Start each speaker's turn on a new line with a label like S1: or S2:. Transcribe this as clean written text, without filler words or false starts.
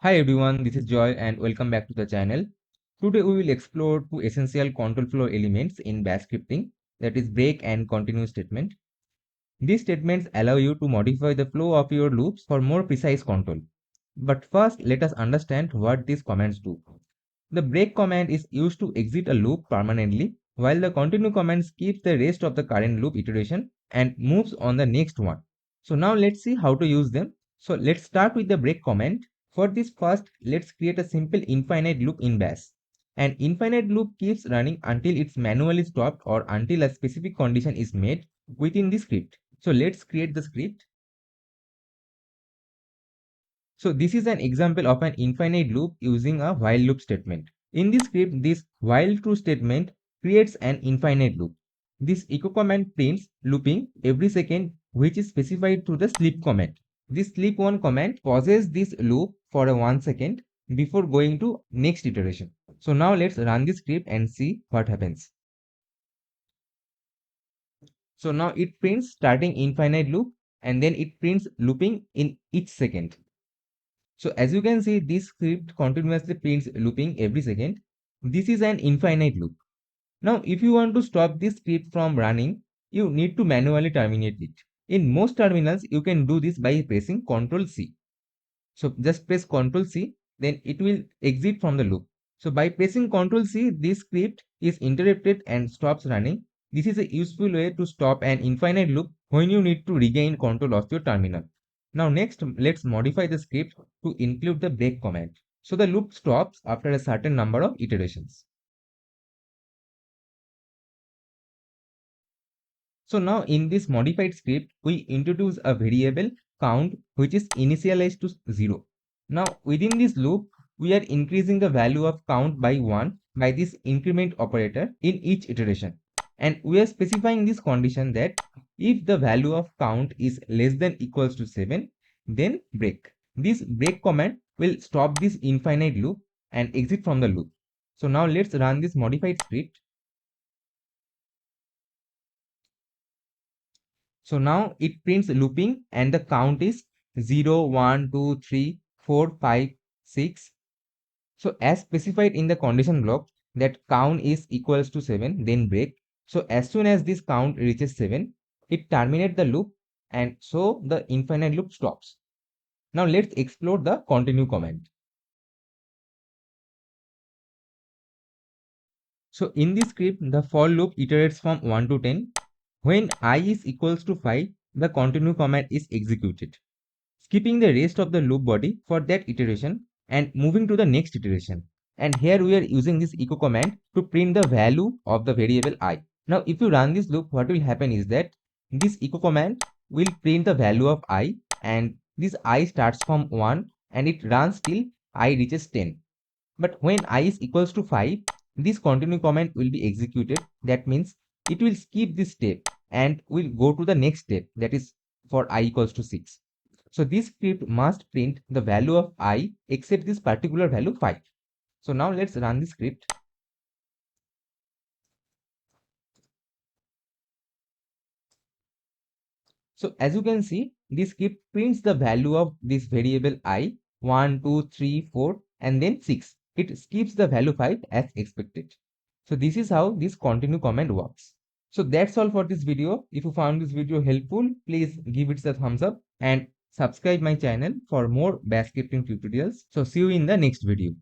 S1: Hi everyone, this is Joy and welcome back to the channel. Today we will explore two essential control flow elements in bash scripting, that is break and continue statement. These statements allow you to modify the flow of your loops for more precise control. But first let us understand what these commands do. The break command is used to exit a loop permanently, while the continue command skips the rest of the current loop iteration and moves on the next one. So now let's see how to use them. So let's start with the break command. For this first, let's create a simple infinite loop in bash. An infinite loop keeps running until it's manually stopped or until a specific condition is met within the script. So let's create the script. So this is an example of an infinite loop using a while loop statement. In this script, this while true statement creates an infinite loop. This echo command prints looping every second, which is specified through the sleep command. This sleep1 command pauses this loop for a 1 second before going to next iteration. So now let's run this script and see what happens. So now it prints starting infinite loop and then it prints looping in each second. So as you can see, this script continuously prints looping every second. This is an infinite loop. Now, if you want to stop this script from running, you need to manually terminate it. In most terminals, you can do this by pressing Ctrl C. So just press Ctrl C, then it will exit from the loop. So by pressing Ctrl C, this script is interrupted and stops running. This is a useful way to stop an infinite loop when you need to regain control of your terminal. Now next, let's modify the script to include the break command. So the loop stops after a certain number of iterations. So now in this modified script, we introduce a variable count which is initialized to 0. Now within this loop, we are increasing the value of count by 1 by this increment operator in each iteration. And we are specifying this condition that if the value of count is less than equals to 7, then break. This break command will stop this infinite loop and exit from the loop. So now let's run this modified script. So now it prints looping and the count is 0, 1, 2, 3, 4, 5, 6. So as specified in the condition block that count is equals to 7, then break. So as soon as this count reaches 7, it terminates the loop and so the infinite loop stops. Now let's explore the continue command. So in this script, the for loop iterates from 1 to 10. When I is equals to 5, the continue command is executed, skipping the rest of the loop body for that iteration and moving to the next iteration. And here we are using this echo command to print the value of the variable I. Now if you run this loop, what will happen is that this echo command will print the value of I, and this I starts from 1 and it runs till I reaches 10. But when I is equals to 5, this continue command will be executed. That means it will skip this step and will go to the next step, that is for I equals to 6. So this script must print the value of I except this particular value 5. So now let's run the script. So as you can see, this script prints the value of this variable I 1, 2, 3, 4 and then 6. It skips the value 5 as expected. So this is how this continue command works. So that's all for this video. If you found this video helpful, please give it a thumbs up and subscribe my channel for more bash scripting tutorials. So see you in the next video.